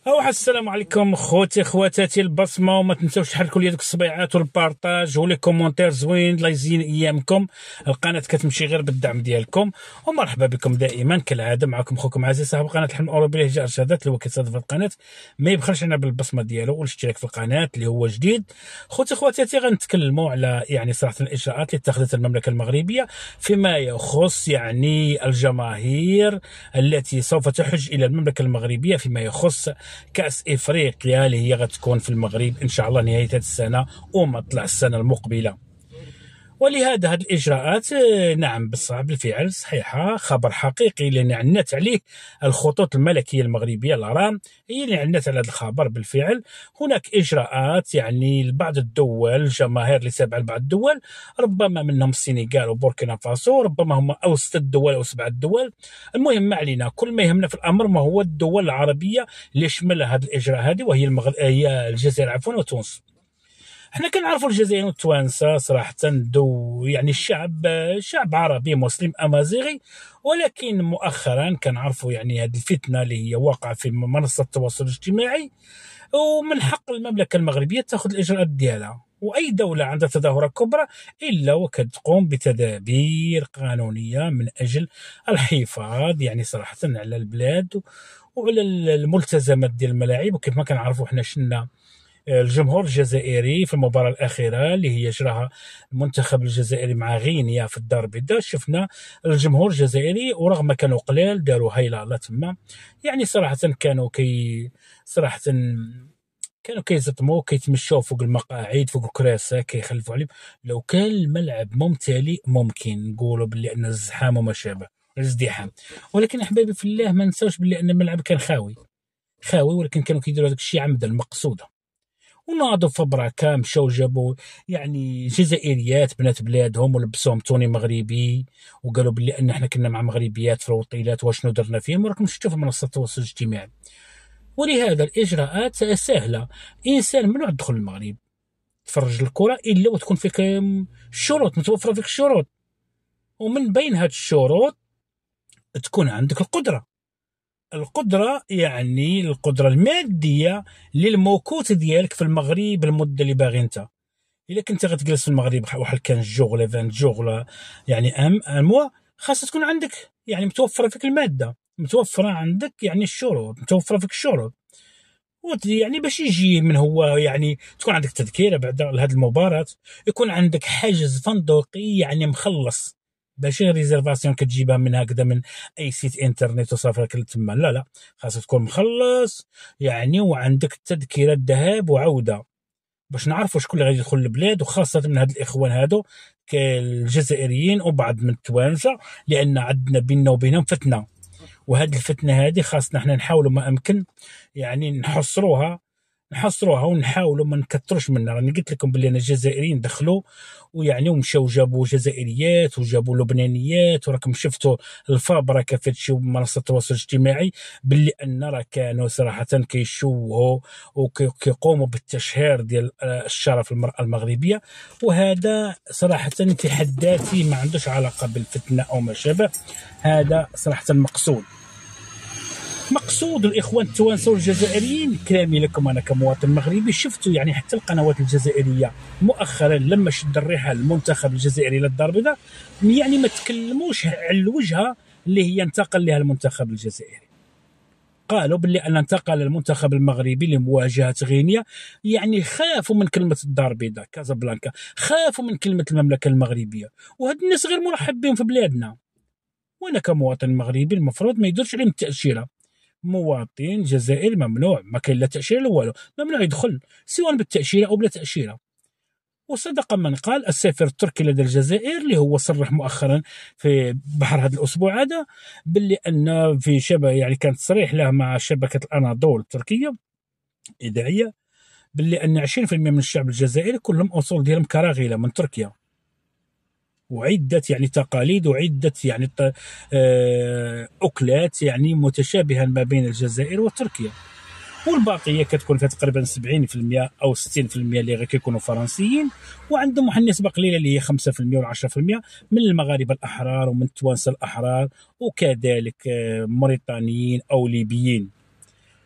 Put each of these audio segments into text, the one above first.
السلام عليكم خوتي خواتاتي البصمه، وما تنساوش تحركوا لي دوك الصبيعات والبارطاج ولي كومونتير زوين الله يزين ايامكم. القناه كتمشي غير بالدعم ديالكم، ومرحبا بكم دائما كالعاده. معكم خوكم عزيز صاحب قناه الحلم الاوروبي لهجاء ارشادات اللي هو كيتصادف القناه ما يبخلش علينا بالبصمه ديالو والاشتراك في القناه اللي هو جديد. خوتي خواتاتي غنتكلموا على صراحه الاجراءات اللي اتخذتها المملكه المغربيه فيما يخص الجماهير التي سوف تحج الى المملكه المغربيه فيما يخص كأس إفريقيا اللي هي غتكون في المغرب إن شاء الله نهاية هذه السنة ومطلع السنة المقبلة. ولهذا هذه الإجراءات نعم بالفعل صحيحة، خبر حقيقي اللي عنت عليه الخطوط الملكية المغربية الأرام هي اللي عنت على هذا الخبر. بالفعل هناك إجراءات لبعض الدول، الجماهير اللي تابعة لبعض الدول، ربما منهم السنغال وبوركينا فاسو، ربما هم أو 6 دول أو 7 دول. المهم ما علينا، كل ما يهمنا في الأمر ما هو الدول العربية اللي يشملها هذا الإجراء هذه، وهي هي الجزائر عفوا وتونس. احنا كنعرفوا الجزائر والتوانسه صراحه شعب عربي مسلم امازيغي، ولكن مؤخرا كنعرفوا هذه الفتنه اللي هي واقعه في منصه التواصل الاجتماعي، ومن حق المملكه المغربيه تاخذ الاجراءات ديالها. واي دوله عندها تظاهره كبرى الا وكتقوم بتدابير قانونيه من اجل الحفاظ صراحه على البلاد وعلى الملتزمات ديال الملاعب. وكيف ما كنعرفوا حنا شنا الجمهور الجزائري في المباراة الأخيرة اللي هي جراها المنتخب الجزائري مع غينيا في الدار البيضاء، شفنا الجمهور الجزائري ورغم كانوا قلال داروا هيلا تما. صراحة صراحة كانوا كيزطموا كيتمشوا فوق المقاعد فوق الكراسة كيخلفوا عليهم. لو كان الملعب ممتلئ ممكن نقولوا باللي أن الزحام وما شابه الازدحام، ولكن أحبابي في الله ما نساوش باللي أن الملعب كان خاوي، ولكن كانوا كيديروا هذاك الشيء عمدا مقصوده. وناضوا في بركه مشاو جابوا جزائريات بنات بلادهم ولبسوهم توني مغربي وقالوا باللي ان احنا كنا مع مغربيات في الوطيلات واشنو درنا فيهم، وراكم شفتوا في منصه التواصل الاجتماعي. ولهذا الاجراءات سهله. انسان ممنوع تدخل المغرب تفرج الكره الا وتكون فيك الشروط، متوفره فيك الشروط، ومن بين هاد الشروط تكون عندك القدرة القدرة المادية للموكوت ديالك في المغرب المدة اللي باغي انت. الا كنت غتجلس في المغرب واحد كان جوغ ولا 20 جوغ ولا موا، خاص تكون عندك متوفرة فيك المادة، متوفرة عندك الشروط، متوفرة فيك الشروط. باش يجي من هو تكون عندك تذكرة بعد هذه المباراة، يكون عندك حجز فندقي مخلص، ماشي ريزرفاسيون كتجيبها من هكذا من اي سيت انترنت وصافي لك تما، لا خاصك تكون مخلص وعندك التذكره الذهاب وعوده باش نعرفوا شكون اللي غادي يدخل البلاد، وخاصه من هاد الاخوان هادو كالجزائريين وبعض من التوانسه، لان عندنا بيننا وبينهم فتنه. وهاد الفتنه هذه خاصنا حنا نحاولوا ما امكن نحصروها ونحاولوا ما نكثروش منها. راني قلت لكم باللي انا الجزائريين دخلوا ومشاو جابوا جزائريات وجابوا لبنانيات، وراكم شفتوا الفابركه في تشوف منصه التواصل الاجتماعي باللي ان راه كانوا صراحه كيشوهوا وكيقوموا بالتشهير ديال الشرف المراه المغربيه. وهذا صراحه في حد ذاته ما عندوش علاقه بالفتنه او ما شابه، هذا صراحه مقصود الاخوان التوانسه والجزائريين. كلامي لكم انا كمواطن مغربي، شفتوا حتى القنوات الجزائريه مؤخرا لما شد الرحال المنتخب الجزائري للدار البيضاء ما تكلموش على الوجهه اللي هي انتقل لها المنتخب الجزائري. قالوا باللي ان انتقل المنتخب المغربي لمواجهه غينيا، خافوا من كلمه الدار البيضاء كازابلانكا، خافوا من كلمه المملكه المغربيه، وهاد الناس غير مرحب بهم في بلادنا. وانا كمواطن مغربي المفروض ما يديرش عليهم التاشيره. مواطن جزائري ممنوع، ما كاين لا تاشيره لا والو، ممنوع يدخل سواء بالتاشيره او بلا تاشيره. وصدق من قال السفير التركي لدى الجزائر اللي هو صرح مؤخرا في بحر هذا الاسبوع هذا باللي ان في شبه كان تصريح له مع شبكه الاناضول التركيه اذاعيه باللي ان 20% من الشعب الجزائري كلهم اصول ديالهم كراغله من تركيا، وعدة تقاليد وعدة أكلات متشابهة ما بين الجزائر وتركيا. والباقية كتكون فيها تقريبا 70% أو 60% اللي غير كيكونوا فرنسيين، وعندهم واحد النسبة قليلة اللي هي 5% و 10% من المغاربة الأحرار ومن التوانسة الأحرار، وكذلك موريتانيين أو ليبيين.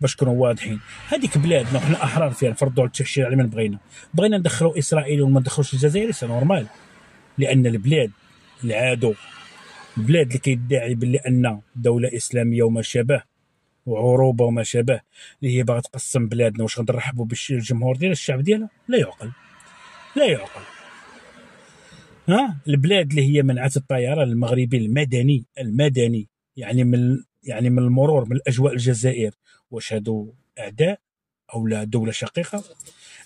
باش نكونوا واضحين. هذيك بلادنا وحنا احرار فيها، نفرضوا التاشيره على من بغينا ندخلوا اسرائيل وما ندخلوش الجزائر سي نورمال، لان البلاد العادو، البلاد اللي كيدعي باللي ان دوله اسلاميه وما شابه وعروبه وما شابه، اللي هي باغا تقسم بلادنا، واش غادي نرحبوا بالجمهور ديال الشعب ديالها؟ لا يعقل، لا يعقل. البلاد اللي هي منعت الطيران المغربي المدني يعني من المرور من الاجواء الجزائر، واش هادو اعداء او لا دوله شقيقه؟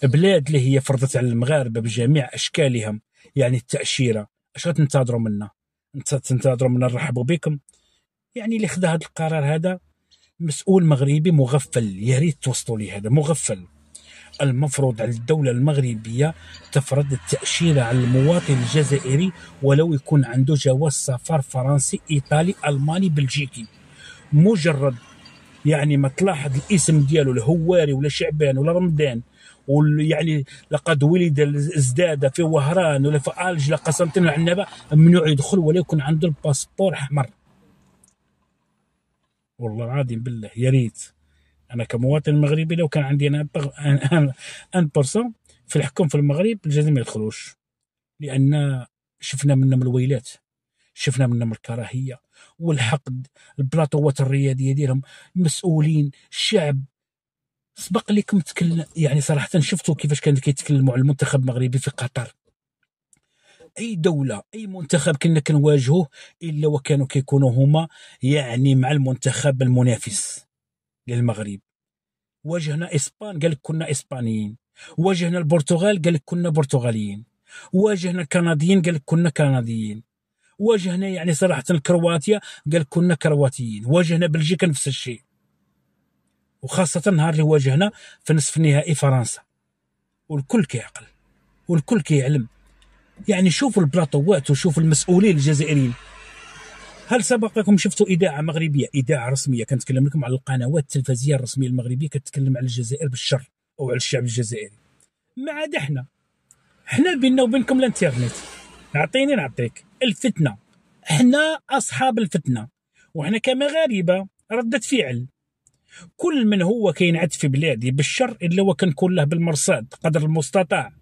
بلاد اللي هي فرضت على المغاربه بجميع اشكالهم يعني التاشيره، اش غتنتظروا منا؟ تنتظروا منا نرحبوا بكم؟ يعني اللي خدا هذا القرار هذا مسؤول مغربي مغفل، يا ريت توصلوا لي هذا مغفل. المفروض على الدولة المغربية تفرض التأشيرة على المواطن الجزائري ولو يكون عنده جواز سفر فرنسي إيطالي ألماني بلجيكي، مجرد يعني ما تلاحظ الاسم ديالو الهواري ولا شعبان ولا رمضان، ويعني لقد ولد ازداد في وهران ولا في الج لقسنطين العنبه، ممنوع يدخل ولا يكون عنده الباسبور احمر. والله العظيم بالله يا ريت انا كمواطن مغربي لو كان عندي انا 1% في الحكم في المغرب، الجزائر ما يدخلوش، لان شفنا منهم الويلات، شفنا منهم الكراهيه والحقد، البلاطوات الرياضيه ديالهم، مسؤولين الشعب. سبق لكم تكلم يعني صراحه شفتوا كيفاش كانوا كيتكلموا على المنتخب المغربي في قطر؟ اي دوله اي منتخب كنا كنواجهوه الا وكانوا كيكونوا هما يعني مع المنتخب المنافس للمغرب. واجهنا اسبان قال لك كنا اسبانيين، واجهنا البرتغال قال لك كنا برتغاليين، واجهنا الكنديين قال لك كنا كنديين، واجهنا يعني صراحه الكرواتيا قال لك كنا كرواتيين، واجهنا بلجيكا نفس الشيء، وخاصه النهار اللي واجهنا في نصف النهائي فرنسا، والكل كيعقل والكل كيعلم. يعني شوفوا البلاطوات وشوفوا المسؤولين الجزائريين. هل سبق لكم شفتوا اذاعه مغربيه، اذاعه رسميه كنتكلم لكم على القنوات التلفزيونيه الرسميه المغربيه كتكلم على الجزائر بالشر او على الشعب الجزائري؟ ما عاد حنا بيننا وبينكم الانترنت، اعطيني نعطيك الفتنه، حنا اصحاب الفتنه، وحنا كمغاربه رده فعل. كل من هو كينعت في بلادي بالشر الا وكنكون له بالمرصاد قدر المستطاع،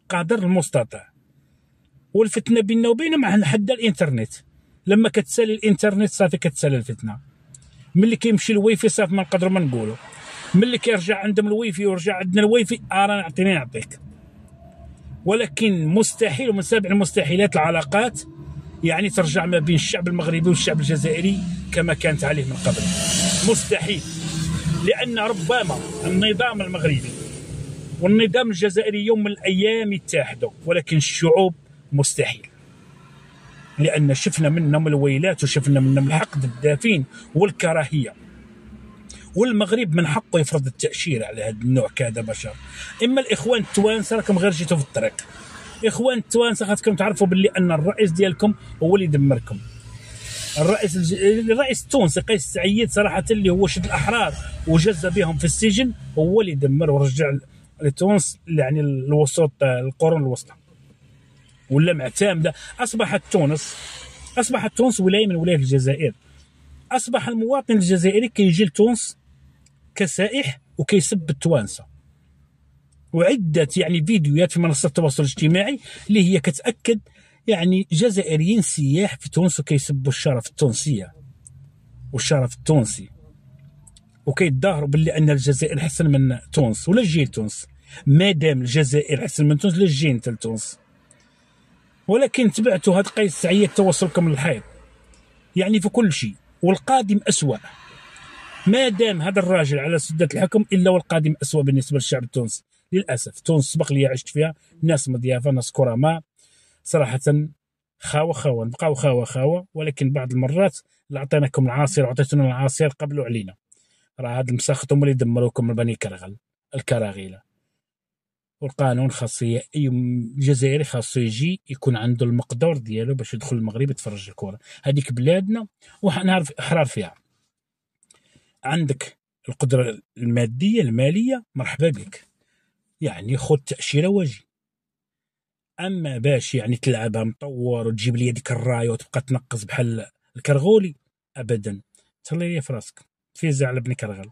قدر المستطاع. والفتنه بيننا وبينهم عن حد الانترنت، لما كتسالي الانترنت صافي كتسالي الفتنه. ملي كيمشي الويفي صافي ما نقدروا ما نقولوا، ملي كيرجع عندهم الويفي ورجع عندنا الويفي راه نعطيني نعطيك. ولكن مستحيل ومن سابع المستحيلات العلاقات يعني ترجع ما بين الشعب المغربي والشعب الجزائري كما كانت عليه من قبل، مستحيل. لان ربما النظام المغربي والنظام الجزائري يوم من الايام يتحدوا، ولكن الشعوب مستحيل، لان شفنا منهم الويلات وشفنا منهم الحقد الدافين والكراهيه. والمغرب من حقه يفرض التاشيره على هذا النوع كذا بشر. اما الاخوان التوانسه راكم غير جيتوا في الطريق، اخوان التوانسه خاصكم تعرفوا باللي ان الرئيس ديالكم هو اللي دمركم. الرئيس التونسي قيس سعيد صراحه اللي هو شد الاحرار وجز بهم في السجن، هو اللي دمر ورجع لتونس يعني الوسط القرون الوسطى، ولا معتمده. اصبحت تونس ولايه من ولايات الجزائر. اصبح المواطن الجزائري كيجي لتونس كسائح وكيسب التوانسه، وعده يعني فيديوهات في منصات التواصل الاجتماعي اللي هي كتاكد يعني جزائريين سياح في تونس وكيسبوا الشرف التونسيه والشرف التونسي، وكيتظاهروا باللي ان الجزائر احسن من تونس ولا جيل تونس. ما دام الجزائر احسن من تونس لا جي انت لتونس. ولكن تبعتوا هاد قيس سعيد توصلكم للحيط يعني في كل شيء، والقادم أسوأ. ما دام هذا الراجل على سدة الحكم الا والقادم أسوأ بالنسبه للشعب التونسي. للاسف تونس سبق لي عشت فيها ناس مضيافه ناس كرماء صراحه، خاوه نبقاو خاوه، ولكن بعض المرات اللي عطيناكم العاصر وعطيتونا العاصر قبلوا علينا. راه هاد المساخط هما اللي دمروكم البني الكراغيله. والقانون خاص اي جزائري خاصو يجي يكون عنده المقدور ديالو باش يدخل المغرب يتفرج الكره. هذيك بلادنا وحنعرف احرار فيها. عندك القدره الماديه الماليه مرحبا بك، يعني خذ تاشيره واجي. اما باش يعني تلعبها مطور وتجيب لي ديك الرايه وتبقى تنقز بحال الكرغولي ابدا، تهلا لي في راسك، تفيز على ابن كرغل.